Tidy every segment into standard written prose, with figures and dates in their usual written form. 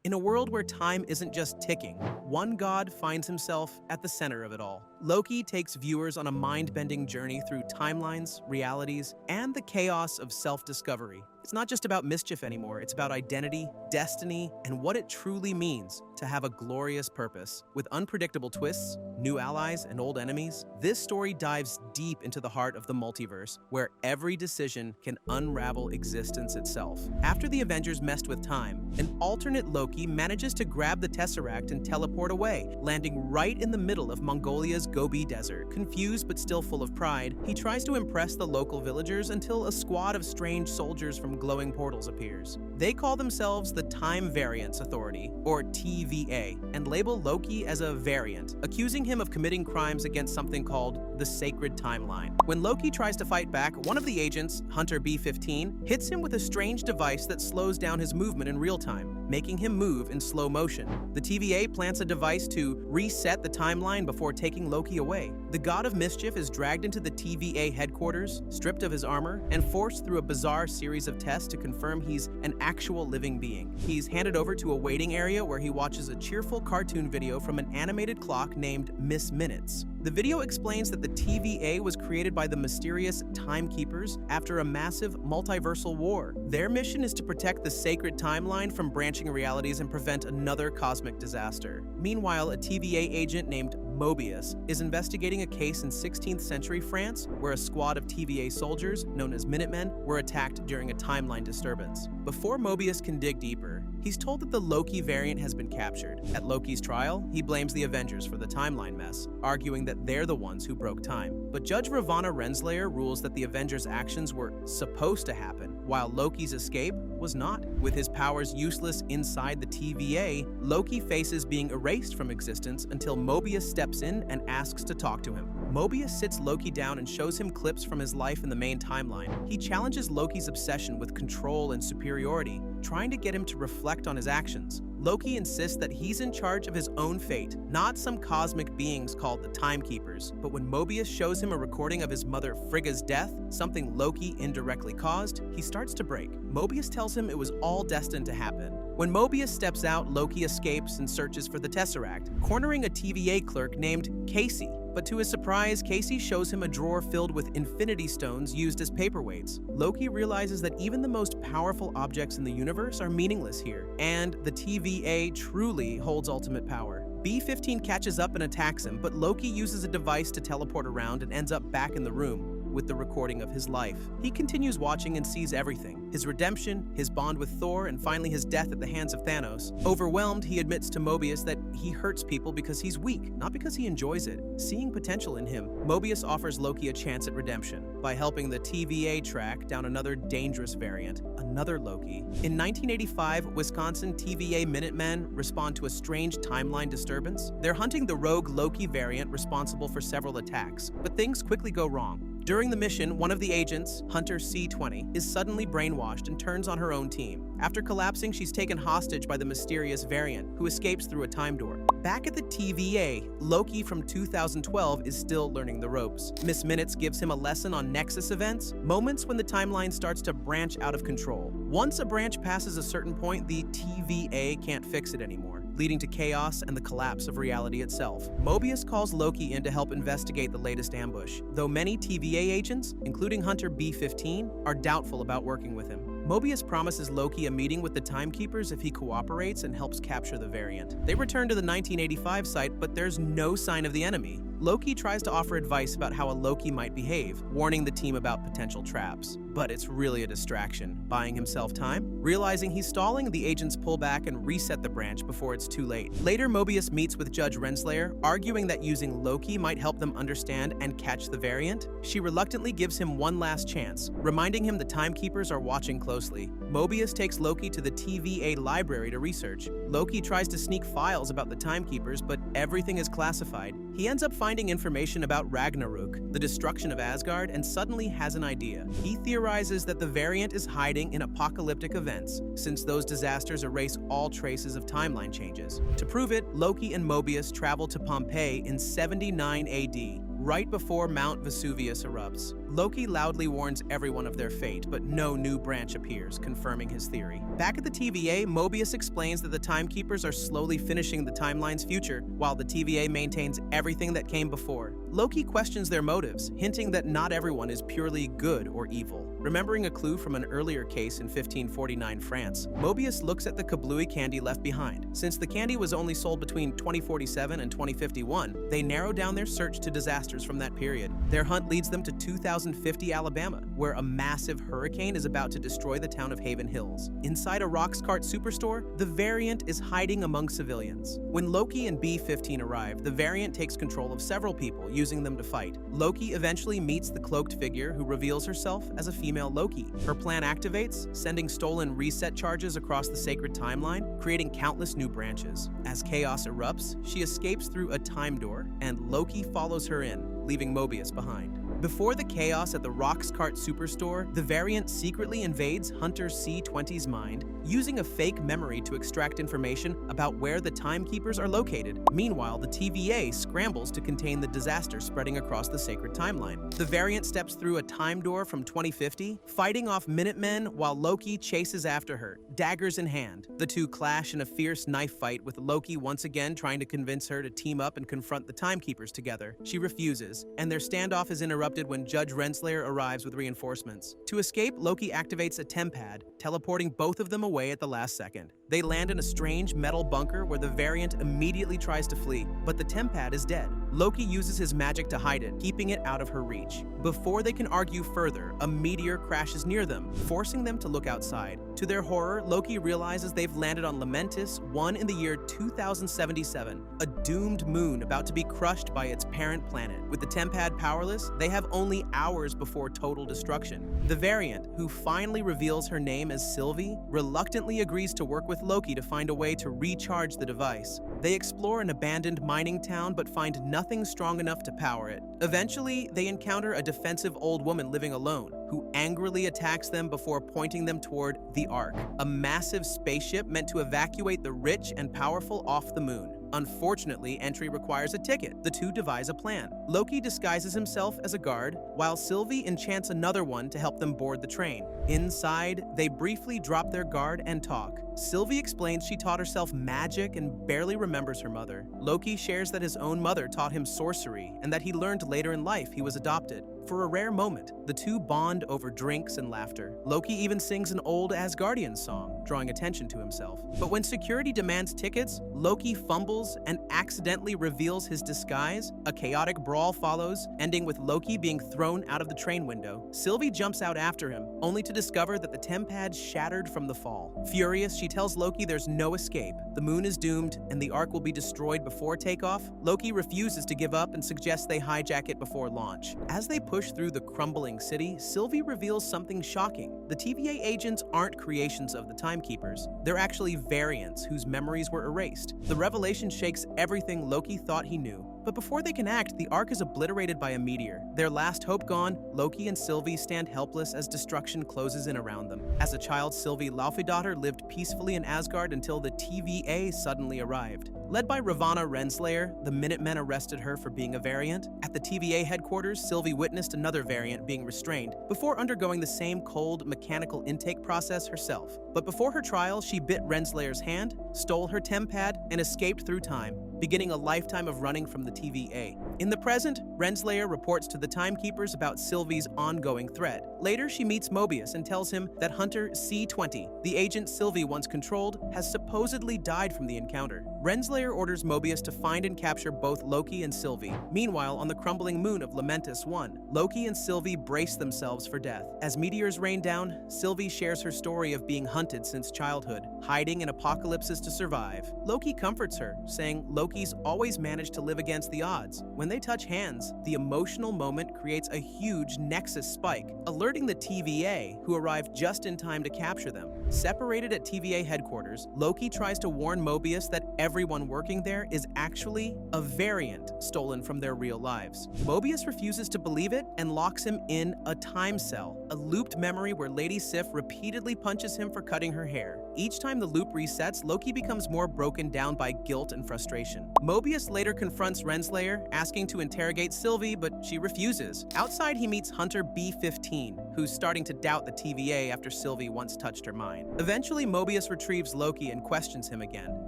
In a world where time isn't just ticking, one god finds himself at the center of it all. Loki takes viewers on a mind-bending journey through timelines, realities, and the chaos of self-discovery. It's not just about mischief anymore, it's about identity, destiny, and what it truly means to have a glorious purpose. With unpredictable twists, new allies, and old enemies, this story dives deep into the heart of the multiverse, where every decision can unravel existence itself. After the Avengers messed with time, an alternate Loki manages to grab the Tesseract and teleport away, landing right in the middle of Mongolia's Gobi Desert. Confused but still full of pride, he tries to impress the local villagers until a squad of strange soldiers from glowing portals appears. They call themselves the Time Variance Authority, or TVA, and label Loki as a variant, accusing him of committing crimes against something called the Sacred Timeline. When Loki tries to fight back, one of the agents, Hunter B-15, hits him with a strange device that slows down his movement in real time, making him move in slow motion. The TVA plants a device to reset the timeline before taking Loki away. The god of mischief is dragged into the TVA headquarters, stripped of his armor, and forced through a bizarre series of tests to confirm he's an actual living being. He's handed over to a waiting area where he watches a cheerful cartoon video from an animated clock named Miss Minutes. The video explains that the TVA was created by the mysterious Timekeepers after a massive multiversal war. Their mission is to protect the sacred timeline from branching realities and prevent another cosmic disaster. Meanwhile, a TVA agent named Mobius is investigating a case in 16th century France where a squad of TVA soldiers, known as Minutemen, were attacked during a timeline disturbance. Before Mobius can dig deeper, he's told that the Loki variant has been captured. At Loki's trial, he blames the Avengers for the timeline mess, arguing that they're the ones who broke time. But Judge Ravonna Renslayer rules that the Avengers' actions were supposed to happen, while Loki's escape was not. With his powers useless inside the TVA, Loki faces being erased from existence until Mobius steps in and asks to talk to him. Mobius sits Loki down and shows him clips from his life in the main timeline. He challenges Loki's obsession with control and superiority, trying to get him to reflect on his actions. Loki insists that he's in charge of his own fate, not some cosmic beings called the Timekeepers. But when Mobius shows him a recording of his mother Frigga's death, something Loki indirectly caused, he starts to break. Mobius tells him it was all destined to happen. When Mobius steps out, Loki escapes and searches for the Tesseract, cornering a TVA clerk named Casey. But to his surprise, Casey shows him a drawer filled with infinity stones used as paperweights. Loki realizes that even the most powerful objects in the universe are meaningless here, and the TVA truly holds ultimate power. B-15 catches up and attacks him, but Loki uses a device to teleport around and ends up back in the room with the recording of his life. He continues watching and sees everything: his redemption, his bond with Thor, and finally his death at the hands of Thanos. Overwhelmed, he admits to Mobius that he hurts people because he's weak, not because he enjoys it. Seeing potential in him, Mobius offers Loki a chance at redemption by helping the TVA track down another dangerous variant, another Loki. In 1985, Wisconsin TVA Minutemen respond to a strange timeline disturbance. They're hunting the rogue Loki variant responsible for several attacks, but things quickly go wrong. During the mission, one of the agents, Hunter C-20, is suddenly brainwashed and turns on her own team. After collapsing, she's taken hostage by the mysterious variant, who escapes through a time door. Back at the TVA, Loki from 2012 is still learning the ropes. Miss Minutes gives him a lesson on Nexus events, moments when the timeline starts to branch out of control. Once a branch passes a certain point, the TVA can't fix it anymore, leading to chaos and the collapse of reality itself. Mobius calls Loki in to help investigate the latest ambush, though many TVA agents, including Hunter B-15, are doubtful about working with him. Mobius promises Loki a meeting with the Timekeepers if he cooperates and helps capture the variant. They return to the 1985 site, but there's no sign of the enemy. Loki tries to offer advice about how a Loki might behave, warning the team about potential traps. But it's really a distraction, buying himself time. Realizing he's stalling, the agents pull back and reset the branch before it's too late. Later, Mobius meets with Judge Renslayer, arguing that using Loki might help them understand and catch the variant. She reluctantly gives him one last chance, reminding him the Timekeepers are watching closely. Mobius takes Loki to the TVA library to research. Loki tries to sneak files about the Timekeepers, but everything is classified. He ends up finding information about Ragnarok, the destruction of Asgard, and suddenly has an idea. He theorizes that the variant is hiding in apocalyptic events, since those disasters erase all traces of timeline changes. To prove it, Loki and Mobius travel to Pompeii in 79 AD, right before Mount Vesuvius erupts. Loki loudly warns everyone of their fate, but no new branch appears, confirming his theory. Back at the TVA, Mobius explains that the Timekeepers are slowly finishing the timeline's future, while the TVA maintains everything that came before. Loki questions their motives, hinting that not everyone is purely good or evil. Remembering a clue from an earlier case in 1549 France, Mobius looks at the kablooey candy left behind. Since the candy was only sold between 2047 and 2051, they narrow down their search to disasters from that period. Their hunt leads them to 2050 Alabama, where a massive hurricane is about to destroy the town of Haven Hills. Inside a Roxcart superstore, the Variant is hiding among civilians. When Loki and B-15 arrive, the Variant takes control of several people, using them to fight. Loki eventually meets the cloaked figure, who reveals herself as a female Loki. Her plan activates, sending stolen reset charges across the sacred timeline, creating countless new branches. As chaos erupts, she escapes through a time door, and Loki follows her in, leaving Mobius behind. Before the chaos at the Roxcart superstore, the Variant secretly invades Hunter C-20's mind, using a fake memory to extract information about where the Timekeepers are located. Meanwhile, the TVA scrambles to contain the disaster spreading across the sacred timeline. The Variant steps through a time door from 2050, fighting off Minutemen while Loki chases after her, daggers in hand. The two clash in a fierce knife fight, with Loki once again trying to convince her to team up and confront the Timekeepers together. She refuses, and their standoff is interrupted when Judge Renslayer arrives with reinforcements. To escape, Loki activates a tempad, teleporting both of them away at the last second. They land in a strange metal bunker where the Variant immediately tries to flee, but the tempad is dead. Loki uses his magic to hide it, keeping it out of her reach. Before they can argue further, a meteor crashes near them, forcing them to look outside. To their horror, Loki realizes they've landed on Lamentis, one in the year 2077, a doomed moon about to be crushed by its parent planet. With the tempad powerless, they have only hours before total destruction. The Variant, who finally reveals her name as Sylvie, reluctantly agrees to work with Loki to find a way to recharge the device. They explore an abandoned mining town but find nothing strong enough to power it. Eventually, they encounter a defensive old woman living alone, who angrily attacks them before pointing them toward the Ark, a massive spaceship meant to evacuate the rich and powerful off the moon. Unfortunately, entry requires a ticket. The two devise a plan. Loki disguises himself as a guard, while Sylvie enchants another one to help them board the train. Inside, they briefly drop their guard and talk. Sylvie explains she taught herself magic and barely remembers her mother. Loki shares that his own mother taught him sorcery and that he learned later in life he was adopted. For a rare moment, the two bond over drinks and laughter. Loki even sings an old Asgardian song, drawing attention to himself. But when security demands tickets, Loki fumbles and accidentally reveals his disguise. A chaotic brawl follows, ending with Loki being thrown out of the train window. Sylvie jumps out after him, only to discover that the tempad shattered from the fall. Furious, she tells Loki there's no escape. The moon is doomed, and the Ark will be destroyed before takeoff. Loki refuses to give up and suggests they hijack it before launch. As they push through the crumbling city, Sylvie reveals something shocking. The TVA agents aren't creations of the Timekeepers. They're actually variants whose memories were erased. The revelation shakes everything Loki thought he knew. But before they can act, the Ark is obliterated by a meteor. Their last hope gone, Loki and Sylvie stand helpless as destruction closes in around them. As a child, Sylvie Laufeydotter lived peacefully in Asgard until the TVA suddenly arrived. Led by Ravana Renslayer, the Minutemen arrested her for being a variant. At the TVA headquarters, Sylvie witnessed another variant being restrained before undergoing the same cold, mechanical intake process herself. But before her trial, she bit Renslayer's hand, stole her tempad, and escaped through time, beginning a lifetime of running from the TVA. In the present, Renslayer reports to the Timekeepers about Sylvie's ongoing threat. Later, she meets Mobius and tells him that Hunter C-20, the agent Sylvie once controlled, has supposedly died from the encounter. Renslayer orders Mobius to find and capture both Loki and Sylvie. Meanwhile, on the crumbling moon of Lamentis 1, Loki and Sylvie brace themselves for death. As meteors rain down, Sylvie shares her story of being hunted since childhood, hiding in apocalypses to survive. Loki comforts her, saying Loki's always managed to live against the odds. When they touch hands, the emotional moment creates a huge nexus spike, alerting the TVA, who arrive just in time to capture them. Separated at TVA headquarters, Loki tries to warn Mobius that everyone working there is actually a variant stolen from their real lives. Mobius refuses to believe it and locks him in a time cell, a looped memory where Lady Sif repeatedly punches him for cutting her hair. Each time the loop resets, Loki becomes more broken down by guilt and frustration. Mobius later confronts Renslayer, asking to interrogate Sylvie, but she refuses. Outside, he meets Hunter B-15, who's starting to doubt the TVA after Sylvie once touched her mind. Eventually, Mobius retrieves Loki and questions him again,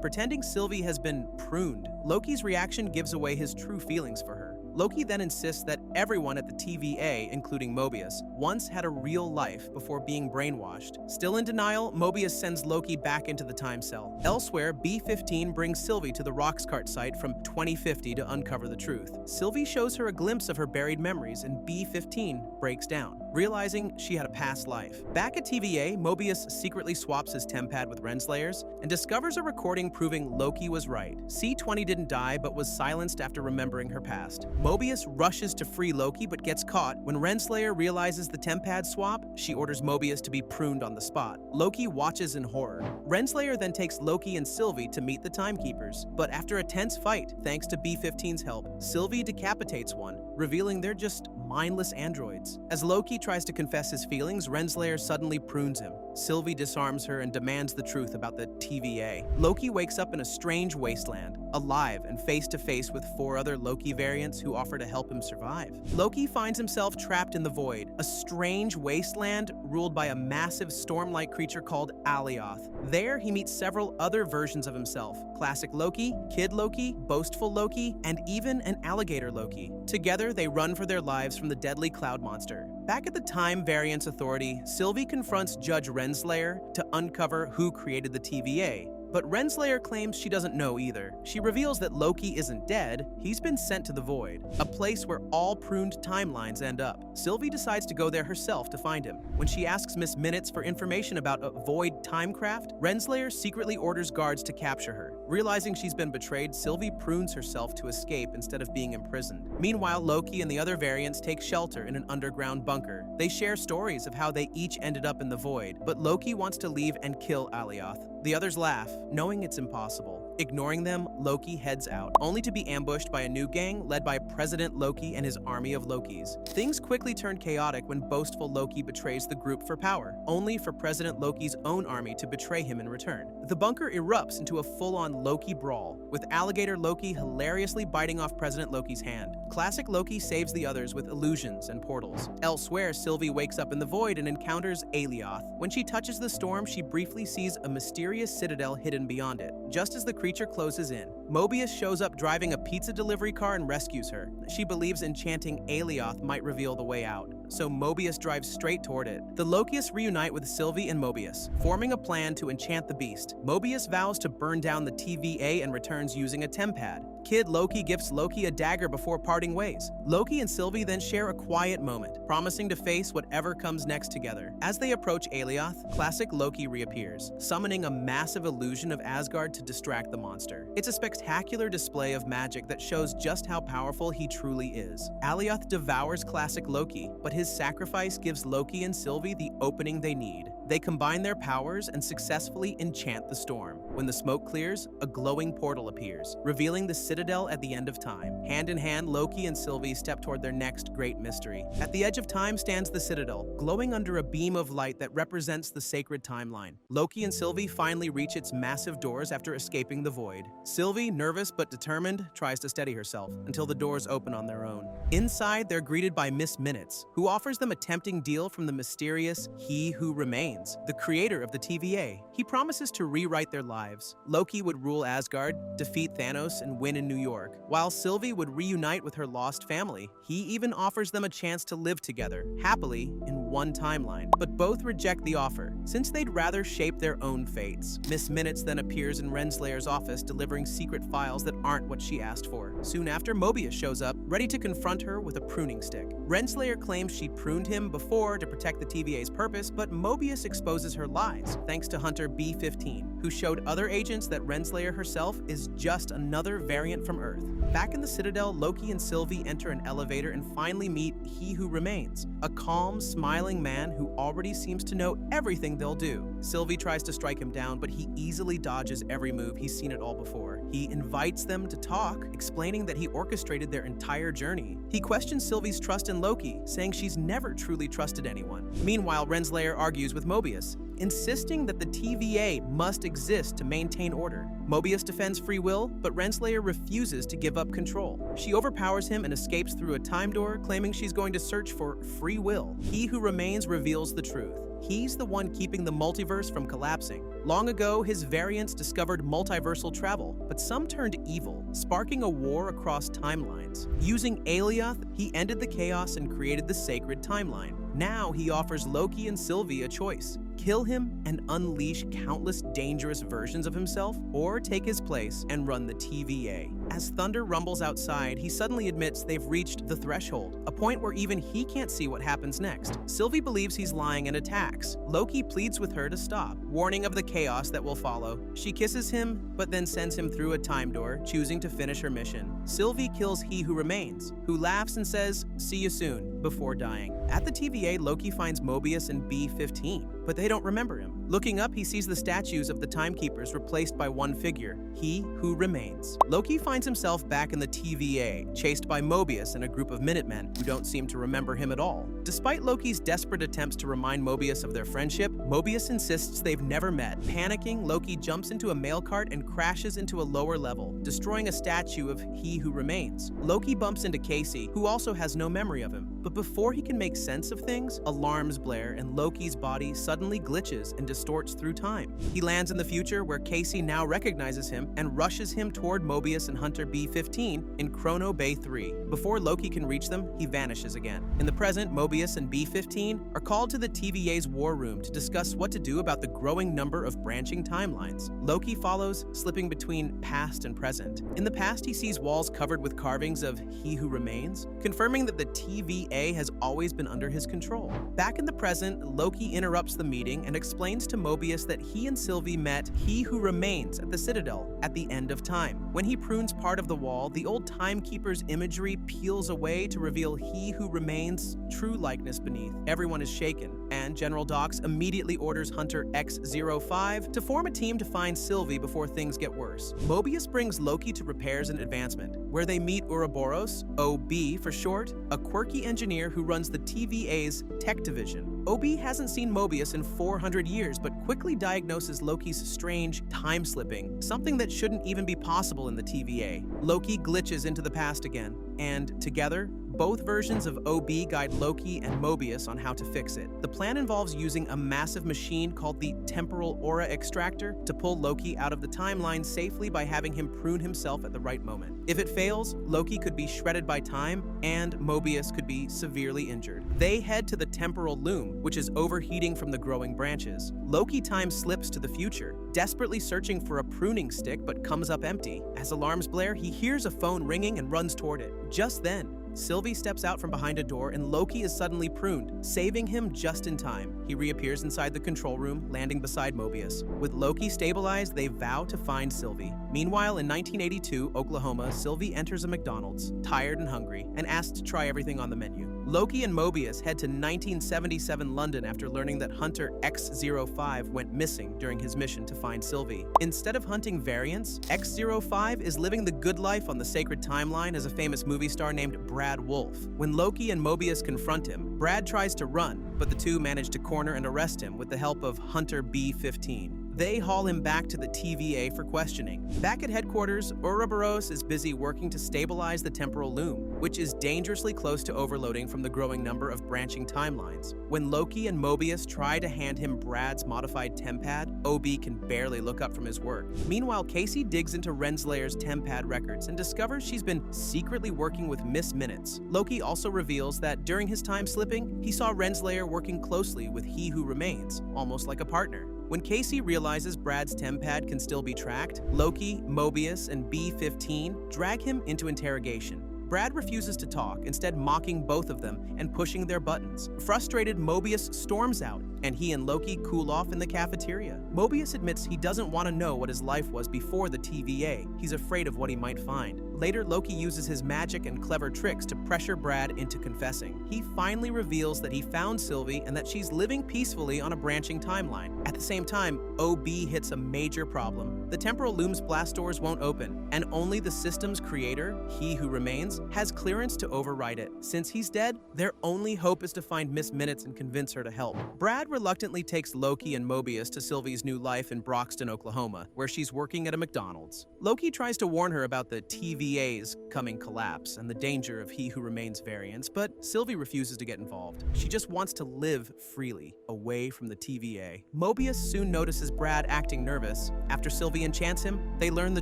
pretending Sylvie has been pruned. Loki's reaction gives away his true feelings for her. Loki then insists that everyone at the TVA, including Mobius, once had a real life before being brainwashed. Still in denial, Mobius sends Loki back into the time cell. Elsewhere, B-15 brings Sylvie to the Roxcart site from 2050 to uncover the truth. Sylvie shows her a glimpse of her buried memories, and B-15 breaks down, realizing she had a past life. Back at TVA, Mobius secretly swaps his tempad with Renslayer's and discovers a recording proving Loki was right. C-20 didn't die but was silenced after remembering her past. Mobius rushes to free Loki but gets caught. When Renslayer realizes the tempad swap, she orders Mobius to be pruned on the spot. Loki watches in horror. Renslayer then takes Loki and Sylvie to meet the Timekeepers, but after a tense fight, thanks to B-15's help, Sylvie decapitates one, revealing they're just mindless androids. As Loki tries to confess his feelings, Renslayer suddenly prunes him. Sylvie disarms her and demands the truth about the TVA. Loki wakes up in a strange wasteland, alive and face-to-face with 4 other Loki variants who offer to help him survive. Loki finds himself trapped in the void, a strange wasteland ruled by a massive storm-like creature called Alioth. There, he meets several other versions of himself: classic Loki, Kid Loki, boastful Loki, and even an alligator Loki. Together, they run for their lives from the deadly cloud monster. Back at the Time Variance Authority, Sylvie confronts Judge Renslayer to uncover who created the TVA. But Renslayer claims she doesn't know either. She reveals that Loki isn't dead, he's been sent to the Void, a place where all pruned timelines end up. Sylvie decides to go there herself to find him. When she asks Miss Minutes for information about a Void timecraft, Renslayer secretly orders guards to capture her. Realizing she's been betrayed, Sylvie prunes herself to escape instead of being imprisoned. Meanwhile, Loki and the other variants take shelter in an underground bunker. They share stories of how they each ended up in the Void, but Loki wants to leave and kill Alioth. The others laugh, knowing it's impossible. Ignoring them, Loki heads out, only to be ambushed by a new gang led by President Loki and his army of Lokis. Things quickly turn chaotic when boastful Loki betrays the group for power, only for President Loki's own army to betray him in return. The bunker erupts into a full-on Loki brawl, with alligator Loki hilariously biting off President Loki's hand. Classic Loki saves the others with illusions and portals. Elsewhere, Sylvie wakes up in the Void and encounters Alioth. When she touches the storm, she briefly sees a mysterious citadel hidden beyond it. Just as the creature closes in, Mobius shows up driving a pizza delivery car and rescues her. She believes enchanting Alioth might reveal the way out, so Mobius drives straight toward it. The Lokius reunite with Sylvie and Mobius, forming a plan to enchant the beast. Mobius vows to burn down the TVA and returns using a tempad. Kid Loki gifts Loki a dagger before parting ways. Loki and Sylvie then share a quiet moment, promising to face whatever comes next together. As they approach Alioth, classic Loki reappears, summoning a massive illusion of Asgard to distract the monster. It's a spectacular display of magic that shows just how powerful he truly is. Alioth devours classic Loki, but his sacrifice gives Loki and Sylvie the opening they need. They combine their powers and successfully enchant the storm. When the smoke clears, a glowing portal appears, revealing the citadel at the end of time. Hand in hand, Loki and Sylvie step toward their next great mystery. At the edge of time stands the citadel, glowing under a beam of light that represents the sacred timeline. Loki and Sylvie finally reach its massive doors after escaping the Void. Sylvie, nervous but determined, tries to steady herself until the doors open on their own. Inside, they're greeted by Miss Minutes, who offers them a tempting deal from the mysterious He Who Remains, the creator of the TVA. He promises to rewrite their lives. Loki would rule Asgard, defeat Thanos, and win in New York, while Sylvie would reunite with her lost family. He even offers them a chance to live together, happily, in one timeline. But both reject the offer, since they'd rather shape their own fates. Miss Minutes then appears in Renslayer's office, delivering secret files that aren't what she asked for. Soon after, Mobius shows up, ready to confront her with a pruning stick. Renslayer claims she pruned him before to protect the TVA's purpose, but Mobius exposes her lies, thanks to Hunter B-15, who showed other agents that Renslayer herself is just another variant from Earth. Back in the Citadel, Loki and Sylvie enter an elevator and finally meet He Who Remains, a calm, smiling man who already seems to know everything they'll do. Sylvie tries to strike him down, but he easily dodges every move. He's seen it all before. He invites them to talk, explaining that he orchestrated their entire journey. He questions Sylvie's trust in Loki, saying she's never truly trusted anyone. Meanwhile, Renslayer argues with Mobius, insisting that the TVA must exist to maintain order. Mobius defends free will, but Renslayer refuses to give up control. She overpowers him and escapes through a time door, claiming she's going to search for free will. He Who Remains reveals the truth. He's the one keeping the multiverse from collapsing. Long ago, his variants discovered multiversal travel, but some turned evil, sparking a war across timelines. Using Alioth, he ended the chaos and created the sacred timeline. Now he offers Loki and Sylvie a choice: kill him and unleash countless dangerous versions of himself, or take his place and run the TVA. As thunder rumbles outside, he suddenly admits they've reached the threshold, a point where even he can't see what happens next. Sylvie believes he's lying and attacks. Loki pleads with her to stop, warning of the chaos that will follow. She kisses him, but then sends him through a time door, choosing to finish her mission. Sylvie kills He Who Remains, who laughs and says, "See you soon," before dying. At the TVA, Loki finds Mobius and B-15, but they don't remember him. Looking up, he sees the statues of the Timekeepers replaced by one figure, He Who Remains. Loki finds himself back in the TVA, chased by Mobius and a group of Minutemen who don't seem to remember him at all. Despite Loki's desperate attempts to remind Mobius of their friendship, Mobius insists they've never met. Panicking, Loki jumps into a mail cart and crashes into a lower level, destroying a statue of He Who Remains. Loki bumps into Casey, who also has no memory of him. But before he can make sense of things, alarms blare and Loki's body suddenly glitches and distorts through time. He lands in the future, where Casey now recognizes him and rushes him toward Mobius and Hunter B-15 in Chrono Bay 3. Before Loki can reach them, he vanishes again. In the present, Mobius and B-15 are called to the TVA's war room to discuss what to do about the growing number of branching timelines. Loki follows, slipping between past and present. In the past, he sees walls covered with carvings of He Who Remains, confirming that the TVA has always been under his control. Back in the present, Loki interrupts the meeting and explains to Mobius that he and Sylvie met He Who Remains at the Citadel at the end of time. When he prunes part of the wall, the old Timekeeper's imagery peels away to reveal He Who Remains' true likeness beneath. Everyone is shaken, and General Dox immediately orders Hunter X-05 to form a team to find Sylvie before things get worse. Mobius brings Loki to Repairs and Advancement, where they meet Ouroboros, OB for short, a quirky engineer who runs the TVA's tech division. OB hasn't seen Mobius in 400 years, but quickly diagnoses Loki's strange time-slipping, something that shouldn't even be possible in the TVA. Loki glitches into the past again, and together, both versions of OB guide Loki and Mobius on how to fix it. The plan involves using a massive machine called the Temporal Aura Extractor to pull Loki out of the timeline safely by having him prune himself at the right moment. If it fails, Loki could be shredded by time, and Mobius could be severely injured. They head to the Temporal Loom, which is overheating from the growing branches. Loki time slips to the future, desperately searching for a pruning stick but comes up empty. As alarms blare, he hears a phone ringing and runs toward it. Just then, Sylvie steps out from behind a door and Loki is suddenly pruned, saving him just in time. He reappears inside the control room, landing beside Mobius. With Loki stabilized, they vow to find Sylvie. Meanwhile, in 1982, Oklahoma, Sylvie enters a McDonald's, tired and hungry, and asks to try everything on the menu. Loki and Mobius head to 1977 London after learning that Hunter X-05 went missing during his mission to find Sylvie. Instead of hunting variants, X-05 is living the good life on the sacred timeline as a famous movie star named Brad Wolfe. When Loki and Mobius confront him, Brad tries to run, but the two manage to corner and arrest him with the help of Hunter B-15. They haul him back to the TVA for questioning. Back at headquarters, Ouroboros is busy working to stabilize the temporal loom, which is dangerously close to overloading from the growing number of branching timelines. When Loki and Mobius try to hand him Brad's modified tempad, OB can barely look up from his work. Meanwhile, Casey digs into Renslayer's tempad records and discovers she's been secretly working with Miss Minutes. Loki also reveals that during his time slipping, he saw Renslayer working closely with He Who Remains, almost like a partner. When Casey realizes Brad's tempad can still be tracked, Loki, Mobius, and B-15 drag him into interrogation. Brad refuses to talk, instead mocking both of them and pushing their buttons. Frustrated, Mobius storms out, and he and Loki cool off in the cafeteria. Mobius admits he doesn't want to know what his life was before the TVA. He's afraid of what he might find. Later, Loki uses his magic and clever tricks to pressure Brad into confessing. He finally reveals that he found Sylvie and that she's living peacefully on a branching timeline. At the same time, OB hits a major problem. The temporal loom's blast doors won't open, and only the system's creator, He Who Remains, has clearance to override it. Since he's dead, their only hope is to find Miss Minutes and convince her to help. Brad reluctantly takes Loki and Mobius to Sylvie's new life in Broxton, Oklahoma, where she's working at a McDonald's. Loki tries to warn her about the TVA's coming collapse and the danger of He Who Remains variants, but Sylvie refuses to get involved. She just wants to live freely, away from the TVA. Mobius soon notices Brad acting nervous. After Sylvie enchants him, they learn the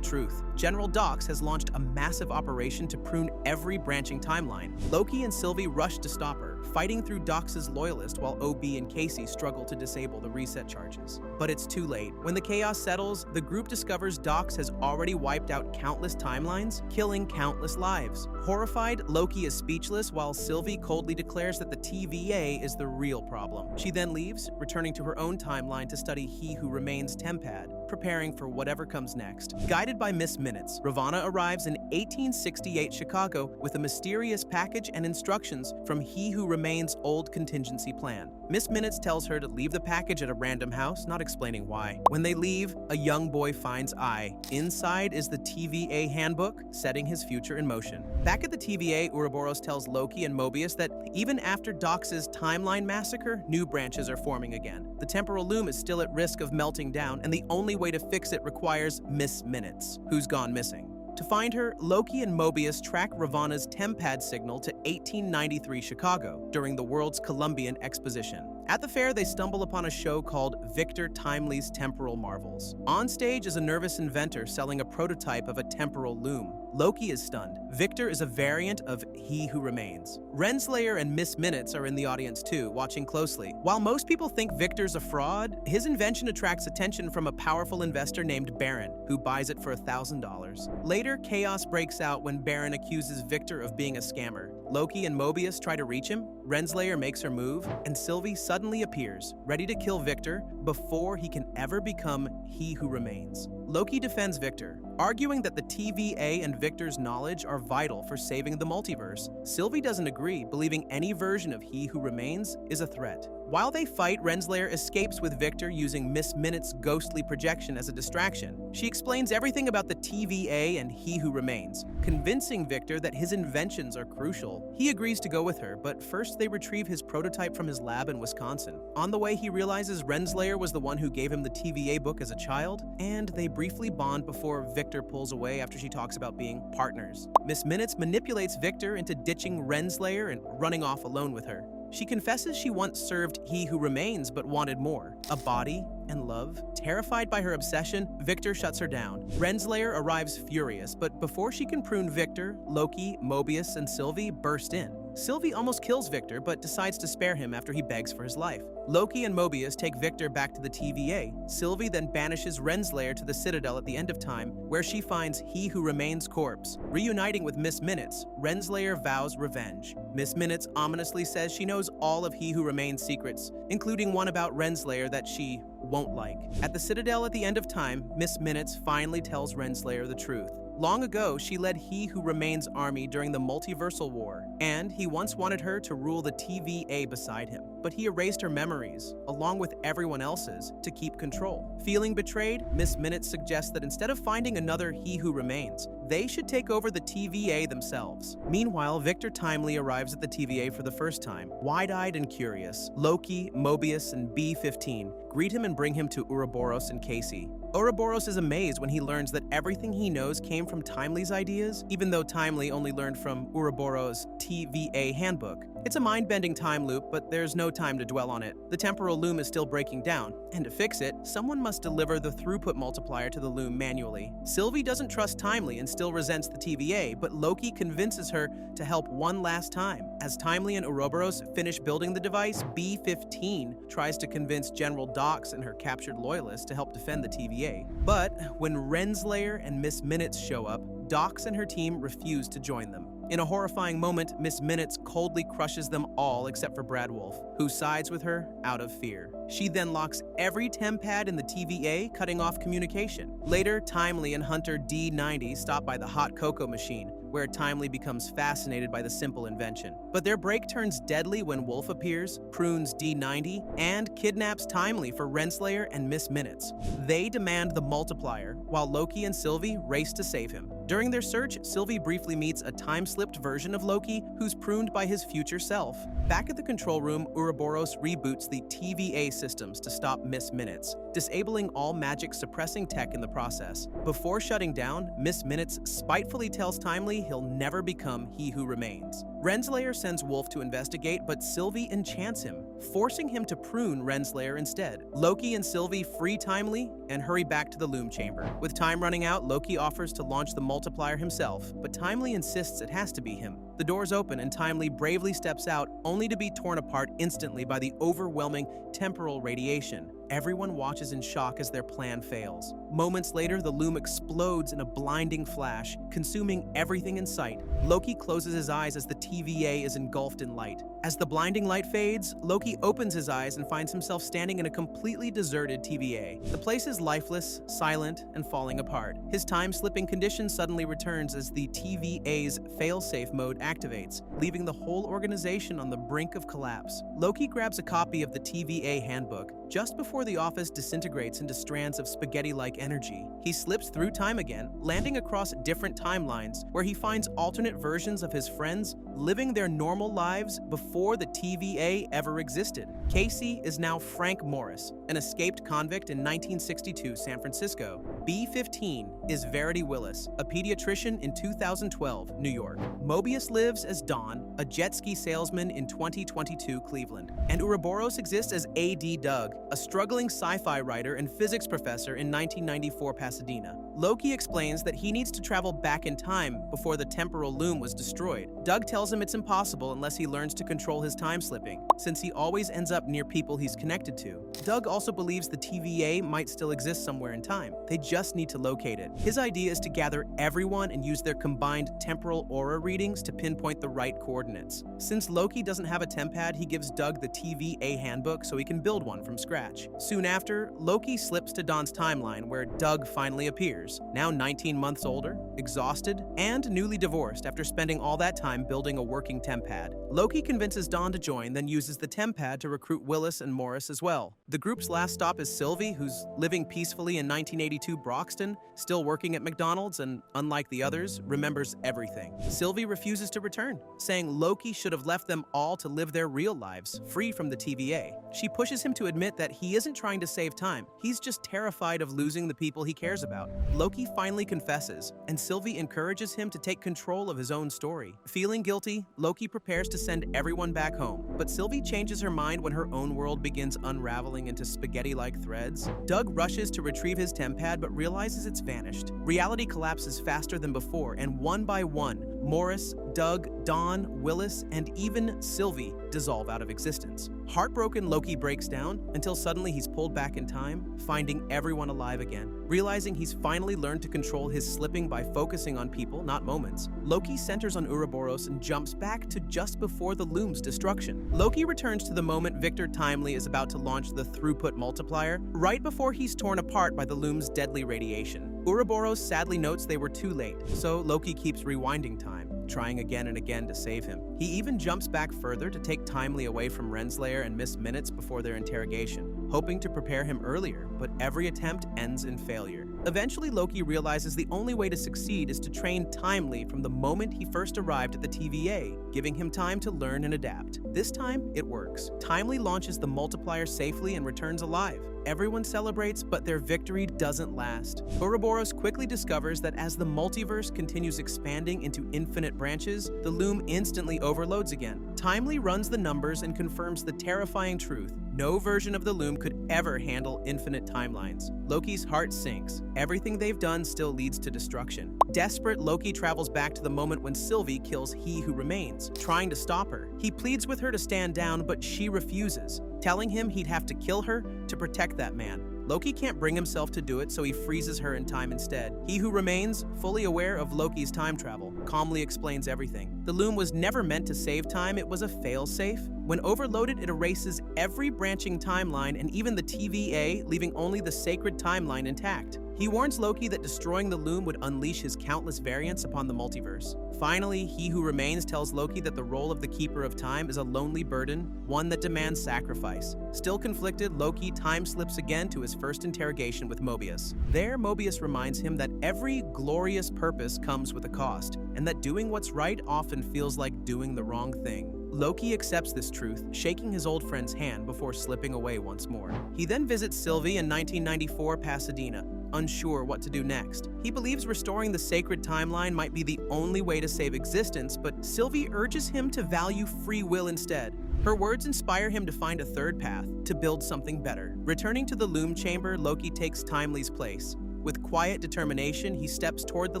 truth. General Dox has launched a massive operation to prune every branching timeline. Loki and Sylvie rush to stop her, fighting through Dox's loyalists while OB and Casey struggle to disable the reset charges. But it's too late. When the chaos settles, the group discovers Dox has already wiped out countless timelines, killing countless lives. Horrified, Loki is speechless while Sylvie coldly declares that the TVA is the real problem. She then leaves, returning to her own timeline to study He Who Remains Tempad, preparing for whatever comes next. Guided by Miss Minutes, Ravonna arrives in 1868 Chicago with a mysterious package and instructions from He Who Remains' old contingency plan. Miss Minutes tells her to leave the package at a random house, not explaining why. When they leave, a young boy finds Eye. Inside is the TVA handbook, setting his future in motion. Back at the TVA, Ouroboros tells Loki and Mobius that even after Dox's timeline massacre, new branches are forming again. The temporal loom is still at risk of melting down, and the only way to fix it requires Miss Minutes, who's gone missing. To find her, Loki and Mobius track Ravonna's Tempad signal to 1893 Chicago during the World's Columbian Exposition. At the fair, they stumble upon a show called Victor Timely's Temporal Marvels. On stage is a nervous inventor selling a prototype of a temporal loom. Loki is stunned. Victor is a variant of He Who Remains. Renslayer and Miss Minutes are in the audience too, watching closely. While most people think Victor's a fraud, his invention attracts attention from a powerful investor named Baron, who buys it for $1,000. Later, chaos breaks out when Baron accuses Victor of being a scammer. Loki and Mobius try to reach him, Renslayer makes her move, and Sylvie suddenly appears, ready to kill Victor before he can ever become He Who Remains. Loki defends Victor, arguing that the TVA and Victor's knowledge are vital for saving the multiverse. Sylvie doesn't agree, believing any version of He Who Remains is a threat. While they fight, Renslayer escapes with Victor using Miss Minutes' ghostly projection as a distraction. She explains everything about the TVA and He Who Remains, convincing Victor that his inventions are crucial. He agrees to go with her, but first they retrieve his prototype from his lab in Wisconsin. On the way, he realizes Renslayer was the one who gave him the TVA book as a child, and they briefly bond before Victor pulls away after she talks about being partners. Miss Minutes manipulates Victor into ditching Renslayer and running off alone with her. She confesses she once served He Who Remains but wanted more, a body and love. Terrified by her obsession, Victor shuts her down. Renslayer arrives furious, but before she can prune Victor, Loki, Mobius, and Sylvie burst in. Sylvie almost kills Victor, but decides to spare him after he begs for his life. Loki and Mobius take Victor back to the TVA. Sylvie then banishes Renslayer to the Citadel at the end of time, where she finds He Who Remains' corpse. Reuniting with Miss Minutes, Renslayer vows revenge. Miss Minutes ominously says she knows all of He Who Remains' secrets, including one about Renslayer that she won't like. At the Citadel at the end of time, Miss Minutes finally tells Renslayer the truth. Long ago, she led He Who Remains' army during the Multiversal War, and he once wanted her to rule the TVA beside him. But he erased her memories, along with everyone else's, to keep control. Feeling betrayed, Miss Minutes suggests that instead of finding another He Who Remains, they should take over the TVA themselves. Meanwhile, Victor Timely arrives at the TVA for the first time. Wide-eyed and curious, Loki, Mobius, and B-15 greet him and bring him to Ouroboros and Casey. Ouroboros is amazed when he learns that everything he knows came from Timely's ideas, even though Timely only learned from Ouroboros' TVA handbook. It's a mind-bending time loop, but there's no time to dwell on it. The temporal loom is still breaking down, and to fix it, someone must deliver the throughput multiplier to the loom manually. Sylvie doesn't trust Timely and still resents the TVA, but Loki convinces her to help one last time. As Timely and Ouroboros finish building the device, B-15 tries to convince General Dox and her captured loyalists to help defend the TVA. But when Renslayer and Miss Minutes show up, Dox and her team refuse to join them. In a horrifying moment, Miss Minutes coldly crushes them all except for Brad Wolf, who sides with her out of fear. She then locks every tempad in the TVA, cutting off communication. Later, Timely and Hunter D90 stop by the hot cocoa machine, where Timely becomes fascinated by the simple invention. But their break turns deadly when Wolf appears, prunes D90, and kidnaps Timely for Renslayer and Miss Minutes. They demand the multiplier, while Loki and Sylvie race to save him. During their search, Sylvie briefly meets a time-slipped version of Loki who's pruned by his future self. Back at the control room, Ouroboros reboots the TVA systems to stop Miss Minutes, disabling all magic-suppressing tech in the process. Before shutting down, Miss Minutes spitefully tells Timely he'll never become He Who Remains. Renslayer sends Wolf to investigate, but Sylvie enchants him, forcing him to prune Renslayer instead. Loki and Sylvie free Timely and hurry back to the Loom Chamber. With time running out, Loki offers to launch the multiplier himself, but Timely insists it has to be him. The doors open and Timely bravely steps out, only to be torn apart instantly by the overwhelming temporal radiation. Everyone watches in shock as their plan fails. Moments later, the loom explodes in a blinding flash, consuming everything in sight. Loki closes his eyes as the TVA is engulfed in light. As the blinding light fades, Loki opens his eyes and finds himself standing in a completely deserted TVA. The place is lifeless, silent, and falling apart. His time-slipping condition suddenly returns as the TVA's fail-safe mode activates, leaving the whole organization on the brink of collapse. Loki grabs a copy of the TVA handbook just before the office disintegrates into strands of spaghetti-like energy. He slips through time again, landing across different timelines where he finds alternate versions of his friends living their normal lives before the TVA ever existed. Casey is now Frank Morris, an escaped convict in 1962 San Francisco. B-15 is Verity Willis, a pediatrician in 2012 New York. Mobius lives as Don, a jet ski salesman in 2022 Cleveland. And Ouroboros exists as A.D. Doug, a struggling sci-fi writer and physics professor in 1994 Pasadena. Loki explains that he needs to travel back in time before the temporal loom was destroyed. Doug tells him it's impossible unless he learns to control his time slipping, since he always ends up near people he's connected to. Doug also believes the TVA might still exist somewhere in time. They just need to locate it. His idea is to gather everyone and use their combined temporal aura readings to pinpoint the right coordinates. Since Loki doesn't have a tempad, he gives Doug the TVA handbook so he can build one from scratch. Soon after, Loki slips to Don's timeline where Doug finally appears, now 19 months older, exhausted, and newly divorced after spending all that time building a working tempad. Loki convinces Don to join, then uses the tempad to recruit Willis and Morris as well. The group's last stop is Sylvie, who's living peacefully in 1982 Broxton, still working at McDonald's and, unlike the others, remembers everything. Sylvie refuses to return, saying Loki should have left them all to live their real lives, free from the TVA. She pushes him to admit that he isn't trying to save time, he's just terrified of losing the people he cares about. Loki finally confesses, and Sylvie encourages him to take control of his own story. Feeling guilty, Loki prepares to send everyone back home, but Sylvie changes her mind when her own world begins unraveling into spaghetti-like threads. Doug rushes to retrieve his tempad but realizes it's vanished. Reality collapses faster than before, and one by one, Morris, Doug, Don, Willis, and even Sylvie dissolve out of existence. Heartbroken, Loki breaks down until suddenly he's pulled back in time, finding everyone alive again. Realizing he's finally learned to control his slipping by focusing on people, not moments, Loki centers on Ouroboros and jumps back to just before the loom's destruction. Loki returns to the moment Victor Timely is about to launch the throughput multiplier, right before he's torn apart by the loom's deadly radiation. Ouroboros sadly notes they were too late, so Loki keeps rewinding time, trying again and again to save him. He even jumps back further to take Timely away from Renslayer and Miss Minutes before their interrogation, hoping to prepare him earlier, but every attempt ends in failure. Eventually, Loki realizes the only way to succeed is to train Timely from the moment he first arrived at the TVA, giving him time to learn and adapt. This time, it works. Timely launches the multiplier safely and returns alive. Everyone celebrates, but their victory doesn't last. Ouroboros quickly discovers that as the multiverse continues expanding into infinite branches, the loom instantly overloads again. Timely runs the numbers and confirms the terrifying truth: no version of the loom could ever handle infinite timelines. Loki's heart sinks. Everything they've done still leads to destruction. Desperate, Loki travels back to the moment when Sylvie kills He Who Remains, trying to stop her. He pleads with her to stand down, but she refuses, telling him he'd have to kill her to protect that man. Loki can't bring himself to do it, so he freezes her in time instead. He Who Remains, fully aware of Loki's time travel, calmly explains everything. The loom was never meant to save time, it was a fail-safe. When overloaded, it erases every branching timeline and even the TVA, leaving only the sacred timeline intact. He warns Loki that destroying the loom would unleash his countless variants upon the multiverse. Finally, He Who Remains tells Loki that the role of the Keeper of Time is a lonely burden, one that demands sacrifice. Still conflicted, Loki time slips again to his first interrogation with Mobius. There, Mobius reminds him that every glorious purpose comes with a cost, and that doing what's right often feels like doing the wrong thing. Loki accepts this truth, shaking his old friend's hand before slipping away once more. He then visits Sylvie in 1994 Pasadena, unsure what to do next. He believes restoring the sacred timeline might be the only way to save existence, but Sylvie urges him to value free will instead. Her words inspire him to find a third path, to build something better. Returning to the loom chamber, Loki takes Timely's place. With quiet determination, he steps toward the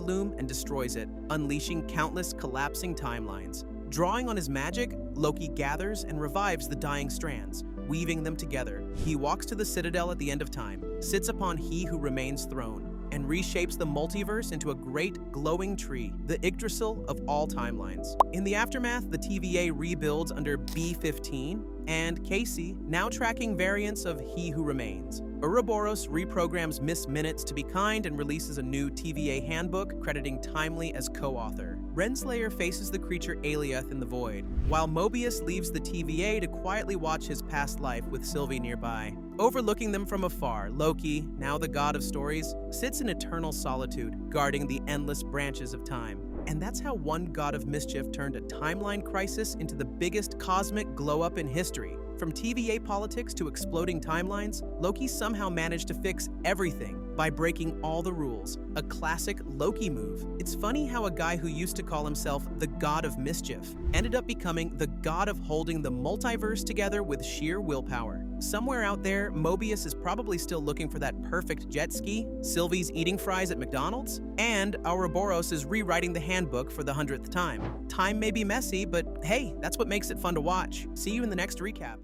loom and destroys it, unleashing countless collapsing timelines. Drawing on his magic, Loki gathers and revives the dying strands, weaving them together. He walks to the Citadel at the end of time, sits upon He Who Remains' throne, and reshapes the multiverse into a great glowing tree, the Yggdrasil of all timelines. In the aftermath, the TVA rebuilds under B-15, and Casey, now tracking variants of He Who Remains. Ouroboros reprograms Miss Minutes to be kind and releases a new TVA handbook, crediting Timely as co-author. Renslayer faces the creature Aliath in the void, while Mobius leaves the TVA to quietly watch his past life with Sylvie nearby. Overlooking them from afar, Loki, now the god of stories, sits in eternal solitude, guarding the endless branches of time. And that's how one god of mischief turned a timeline crisis into the biggest cosmic glow-up in history. From TVA politics to exploding timelines, Loki somehow managed to fix everything by breaking all the rules. A classic Loki move. It's funny how a guy who used to call himself the god of mischief ended up becoming the god of holding the multiverse together with sheer willpower. Somewhere out there, Mobius is probably still looking for that perfect jet ski, Sylvie's eating fries at McDonald's, and Ouroboros is rewriting the handbook for the 100th time. Time may be messy, but hey, that's what makes it fun to watch. See you in the next recap.